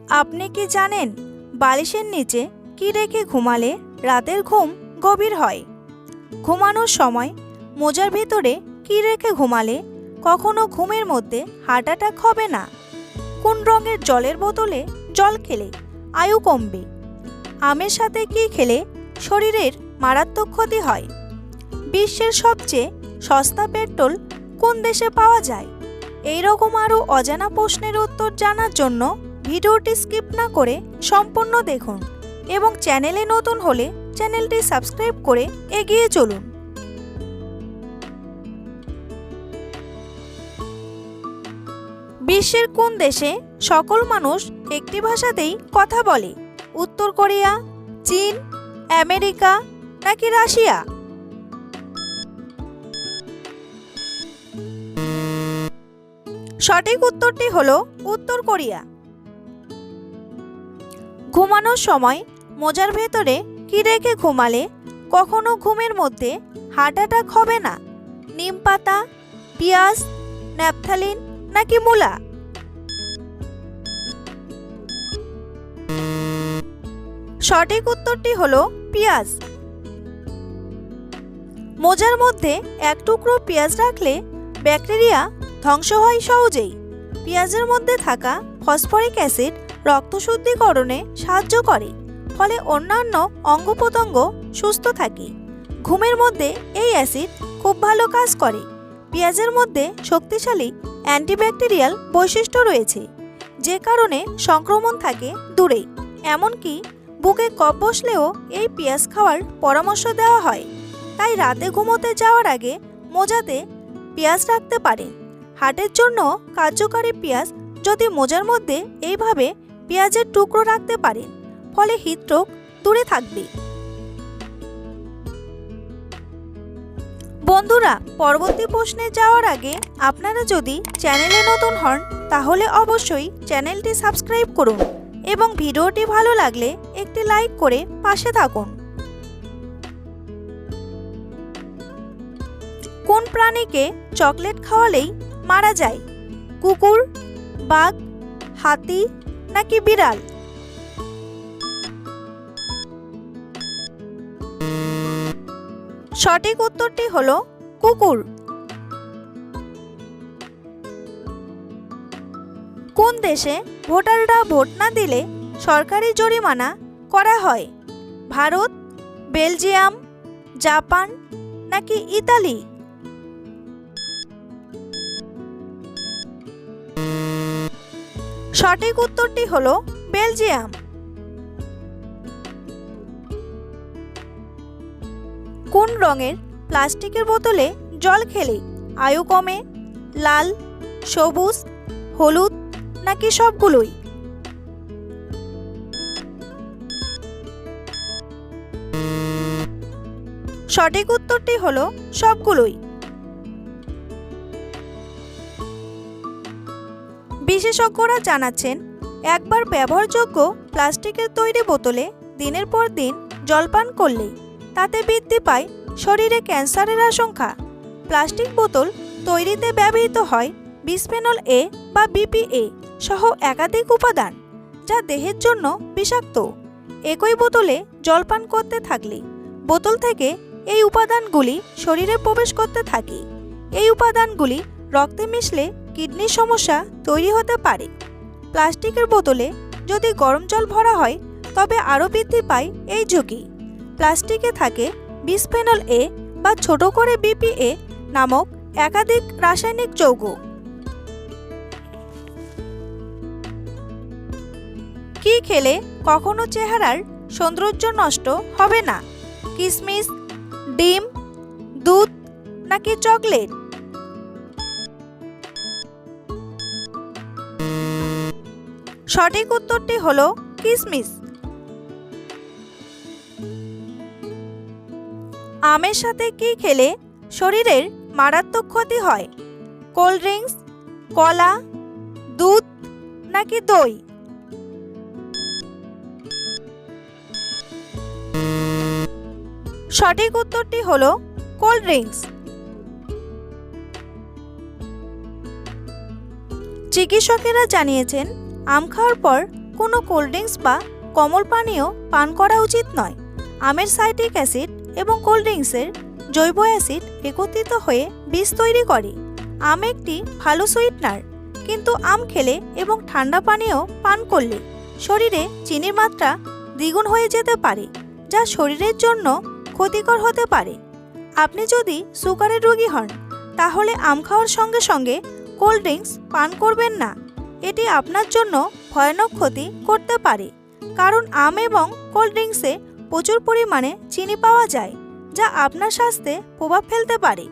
আপনি কি জানেন বালিশের নিচে কি রেখে ঘুমালে রাতের ঘুম গভীর হয়? ঘুমানোর সময় মোজার ভেতরে কি রেখে ঘুমালে কখনো ঘুমের মধ্যে হার্ট অ্যাটাক হবে না? কোন রঙের জলের বোতলে জল খেলে আয়ু কমবে? আমের সাথে কি খেলে শরীরের মারাত্মক ক্ষতি হয়? বিশ্বের সবচেয়ে সস্তা পেট্রোল কোন দেশে পাওয়া যায়? এই রকম আরও অজানা প্রশ্নের উত্তর জানার জন্য ভিডিওটি স্কিপ না করে সম্পূর্ণ দেখুন এবং চ্যানেলে নতুন হলে চ্যানেলটি সাবস্ক্রাইব করে এগিয়ে চলুন। বিশ্বের কোন দেশে সকল মানুষ একটি ভাষাতেই কথা বলে? উত্তর কোরিয়া, চীন, আমেরিকা নাকি রাশিয়া? সঠিক উত্তরটি হলো উত্তর কোরিয়া। ঘুমানোর সময় মোজার ভেতরে কি রেখে ঘুমালে কখনো ঘুমের মধ্যে হার্ট অ্যাটাক হবে না? নিম পাতা, পেঁয়াজ, ন্যাপথালিন নাকি মূলা? সঠিক উত্তরটি হলো পেঁয়াজ। মোজার মধ্যে এক টুকরো পেঁয়াজ রাখলে ব্যাকটেরিয়া ধ্বংস হয় সহজেই। পেঁয়াজের মধ্যে থাকা ফসফরিক অ্যাসিড রক্ত শুদ্ধিকরণে সাহায্য করে, ফলে অন্যান্য অঙ্গ প্রত্যঙ্গ সুস্থ থাকে। ঘুমের মধ্যে এই অ্যাসিড খুব ভালো কাজ করে। পেঁয়াজের মধ্যে শক্তিশালী অ্যান্টিব্যাকটেরিয়াল বৈশিষ্ট্য রয়েছে, যে কারণে সংক্রমণ থাকে দূরে। এমনকি বুকে কফ বসলেও এই পেঁয়াজ খাওয়ার পরামর্শ দেওয়া হয়। তাই রাতে ঘুমোতে যাওয়ার আগে মোজাতে পেঁয়াজ রাখতে পারেন। হার্টের জন্য কার্যকারী পেঁয়াজ যদি মোজার মধ্যে এইভাবে পেঁয়াজের টুকরো রাখতে পারেন, ফলে হৃদরোগ দূরে থাকবে। বন্ধুরা, পরবর্তী প্রশ্নে যাওয়ার আগে আপনারা যদি চ্যানেলে নতুন হন তাহলে অবশ্যই চ্যানেলটি সাবস্ক্রাইব করুন এবং ভিডিওটি ভালো লাগলে একটি লাইক করে পাশে থাকুন। কোন প্রাণীকে চকলেট খাওয়ালেই মারা যায়? কুকুর, বাঘ, হাতি নাকি বিড়াল? সঠিক উত্তরটি হলো কুকুর। কোন দেশে ভোটাররা ভোট না দিলে সরকারি জরিমানা করা হয়? ভারত, বেলজিয়াম, জাপান নাকি ইতালি? সঠিক উত্তরটি হলো বেলজিয়াম। কোন রঙের প্লাস্টিকের বোতলে জল খেলে আয়ু কমে? লাল, সবুজ, হলুদ নাকি সবগুলোই? সঠিক উত্তরটি হলো সবগুলোই। বিশেষজ্ঞরা জানাচ্ছেন, একবার ব্যবহারযোগ্য প্লাস্টিকের তৈরি বোতলে দিনের পর দিন জল পান করলে তাতে বৃদ্ধি পায় শরীরে ক্যান্সারের আশঙ্কা। প্লাস্টিক বোতল তৈরিতে ব্যবহৃত হয় বিসফেনল এ বা বিপিএ সহ একাধিক উপাদান, যা দেহের জন্য বিষাক্ত। একই বোতলে জল পান করতে থাকলে বোতল থেকে এই উপাদানগুলি শরীরে প্রবেশ করতে থাকে। এই উপাদানগুলি রক্তে মিশলে কিডনির সমস্যা তৈরি হতে পারে। প্লাস্টিকের বোতলে যদি গরম জল ভরা হয় তবে আরও বৃদ্ধি পায় এই ঝুঁকি। প্লাস্টিকে থাকে বিসফেনল এ বা ছোট করে বিপিএ নামক একাধিক রাসায়নিক যৌগ। কি খেলে কখনো চেহারার সৌন্দর্য নষ্ট হবে না? কিশমিশ, ডিম, দুধ নাকি চকলেট? সঠিক উত্তরটি হলো কিশমিশ। আমের সাথে কি খেলে শরীরের মারাত্মক ক্ষতি হয়? কোল্ড ড্রিঙ্কস, কলা, দুধ নাকি দই? সঠিক উত্তরটি হলো কোল্ড ড্রিঙ্কস। চিকিৎসকেরা জানিয়েছেন, আম খাওয়ার পর কোনো কোল্ড ড্রিঙ্কস বা কোমল পানীয় পান করা উচিত নয়। আমের সাইট্রিক অ্যাসিড এবং কোল্ড ড্রিঙ্কসের জৈব অ্যাসিড একত্রিত হয়ে বিষ তৈরি করে। আম একটি ভালো সুইটনার, কিন্তু আম খেলে এবং ঠান্ডা পানীয় পান করলে শরীরে চিনির মাত্রা দ্বিগুণ হয়ে যেতে পারে, যা শরীরের জন্য ক্ষতিকর হতে পারে। আপনি যদি সুগারের রোগী হন, তাহলে আম খাওয়ার সঙ্গে সঙ্গে কোল্ড ড্রিঙ্কস পান করবেন না। এটি আপনার জন্য ভয়ানক ক্ষতি করতে পারে, কারণ আম এবং কোল্ড ড্রিঙ্কসে প্রচুর পরিমাণে চিনি পাওয়া যায়, যা আপনার স্বাস্থ্যে প্রভাব ফেলতে পারে।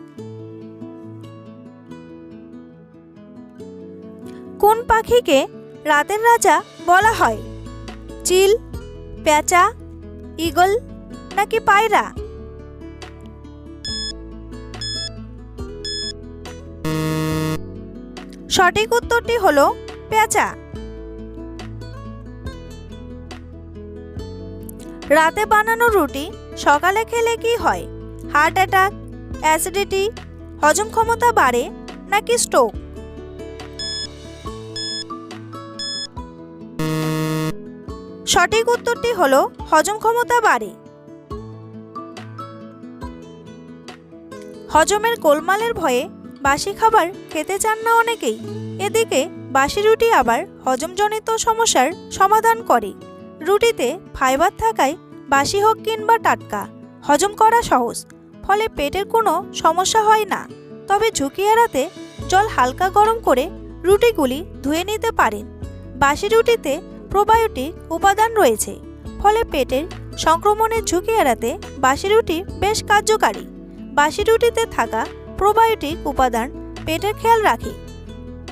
কোন পাখিকে রাতের রাজা বলা হয়? চিল, পেঁচা, ঈগল নাকি পায়রা? সঠিক উত্তরটি হলো পেঁচা। রাতে বানানো রুটি সকালে খেলে কি হয়? হার্ট অ্যাটাক, অ্যাসিডিটি, হজম ক্ষমতা বাড়ে নাকি স্ট্রোক? সঠিক উত্তরটি হলো হজম ক্ষমতা বাড়ে। হজমের গোলমালের ভয়ে বাসি খাবার খেতে চান না অনেকেই। এদিকে বাসি রুটি আবার হজমজনিত সমস্যার সমাধান করে। রুটিতে ফাইবার থাকায় বাসি হোক কিংবা টাটকা, হজম করা সহজ, ফলে পেটের কোনো সমস্যা হয় না। তবে ঝুঁকি এড়াতে জল হালকা গরম করে রুটিগুলি ধুয়ে নিতে পারেন। বাসি রুটিতে প্রোবায়োটিক উপাদান রয়েছে, ফলে পেটের সংক্রমণের ঝুঁকি এড়াতে বাসি রুটি বেশ কার্যকারী। বাসি রুটিতে থাকা প্রোবায়োটিক উপাদান পেটের খেয়াল রাখে,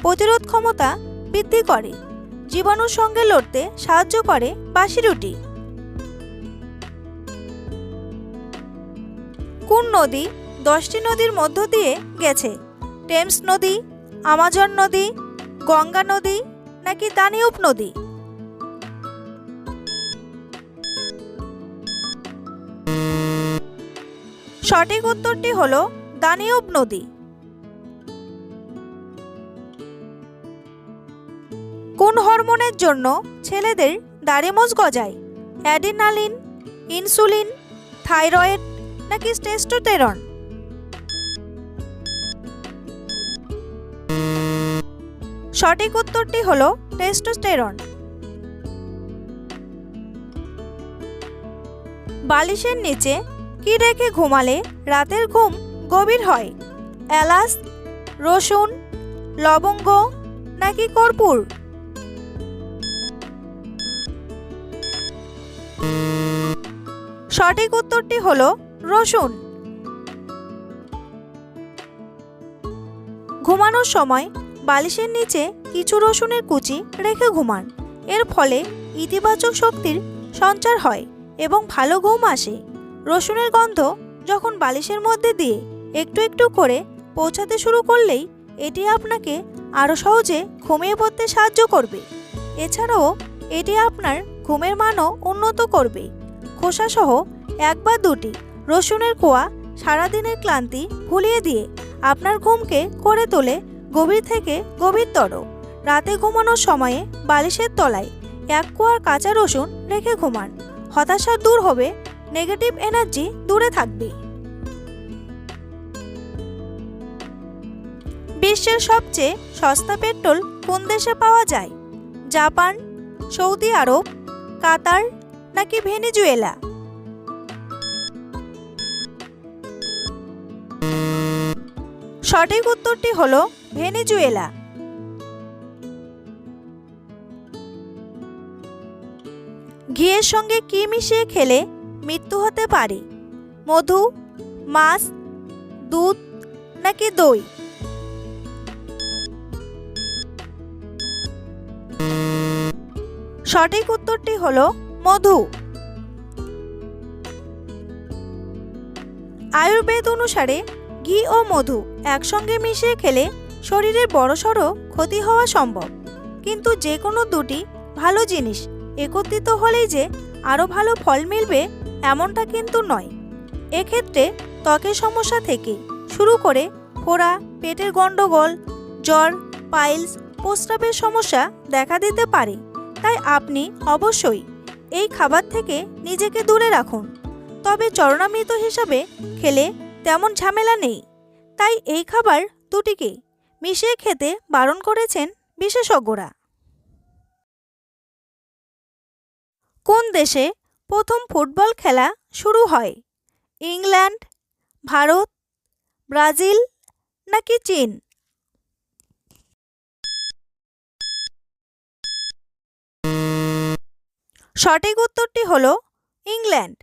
প্রতিরোধ ক্ষমতা বৃদ্ধি করে, জীবাণুর সঙ্গে লড়তে সাহায্য করে বাসি রুটি। কোন নদী 10টি নদীর মধ্য দিয়ে গেছে? টেমস নদী, আমাজন নদী, গঙ্গা নদী নাকি দানিউব নদী? সঠিক উত্তরটি হলো দানিউব নদী। কোন হরমোনের জন্য ছেলেদের দাড়ি মোচ গজায়? অ্যাড্রিনালিন, ইনসুলিন, থাইরয়েড নাকি টেস্টোস্টেরন? সঠিক উত্তরটি হলো টেস্টোস্টেরন। বালিশের নিচে কি রেখে ঘুমালে রাতের ঘুম গভীর হয়? এলাচ, রসুন, লবঙ্গ নাকি কর্পূর? সঠিক উত্তরটি হলো রসুন। ঘুমানোর সময় বালিশের নিচে কিছু রসুনের কুচি রেখে ঘুমান। এর ফলে ইতিবাচক শক্তির সঞ্চার হয় এবং ভালো ঘুম আসে। রসুনের গন্ধ যখন বালিশের মধ্যে দিয়ে একটু একটু করে পৌঁছাতে শুরু করলেই এটি আপনাকে আরও সহজে ঘুমিয়ে পড়তে সাহায্য করবে। এছাড়াও এটি আপনার ঘুমের মানও উন্নত করবে। খোসাসহ 1 বা 2টি রসুনের কোয়া সারাদিনের ক্লান্তি ভুলিয়ে দিয়ে আপনার ঘুমকে করে তোলে গভীর থেকে গভীরতর। রাতে ঘুমানোর সময়ে বালিশের তলায় 1 কোয়া কাঁচা রসুন রেখে ঘুমান। হতাশা দূর হবে, নেগেটিভ এনার্জি দূরে থাকবে। বিশ্বের সবচেয়ে সস্তা পেট্রোল কোন দেশে পাওয়া যায়? জাপান, সৌদি আরব, কাতার নাকি ভেনেজুয়েলা? সঠিক উত্তরটি হলো ভেনেজুয়েলা। ঘিয়ের সঙ্গে কি মিশিয়ে খেলে মৃত্যু হতে পারে? মধু, মাছ, দুধ নাকি দই? সঠিক উত্তরটি হলো মধু। আয়ুর্বেদ অনুসারে ঘি ও মধু একসঙ্গে মিশিয়ে খেলে শরীরের বড়সড় ক্ষতি হওয়া সম্ভব, কিন্তু যে কোনো দুটি ভালো জিনিস একত্রিত হলেই যে আরও ভালো ফল মিলবে এমনটা কিন্তু নয়। এক্ষেত্রে ত্বকের সমস্যা থেকে শুরু করে ফোড়া, পেটের গণ্ডগোল, জ্বর, পাইলস, প্রস্রাবের সমস্যা দেখা দিতে পারে। তাই আপনি অবশ্যই এই খাবার থেকে নিজেকে দূরে রাখুন। তবে চরণামৃত হিসাবে খেলে তেমন ঝামেলা নেই, তাই এই খাবার দুটিকে মিশিয়ে খেতে বারণ করেছেন বিশেষজ্ঞরা। কোন দেশে প্রথম ফুটবল খেলা শুরু হয়? ইংল্যান্ড, ভারত, ব্রাজিল নাকি চীন? সঠিক উত্তরটি হলো ইংল্যান্ড।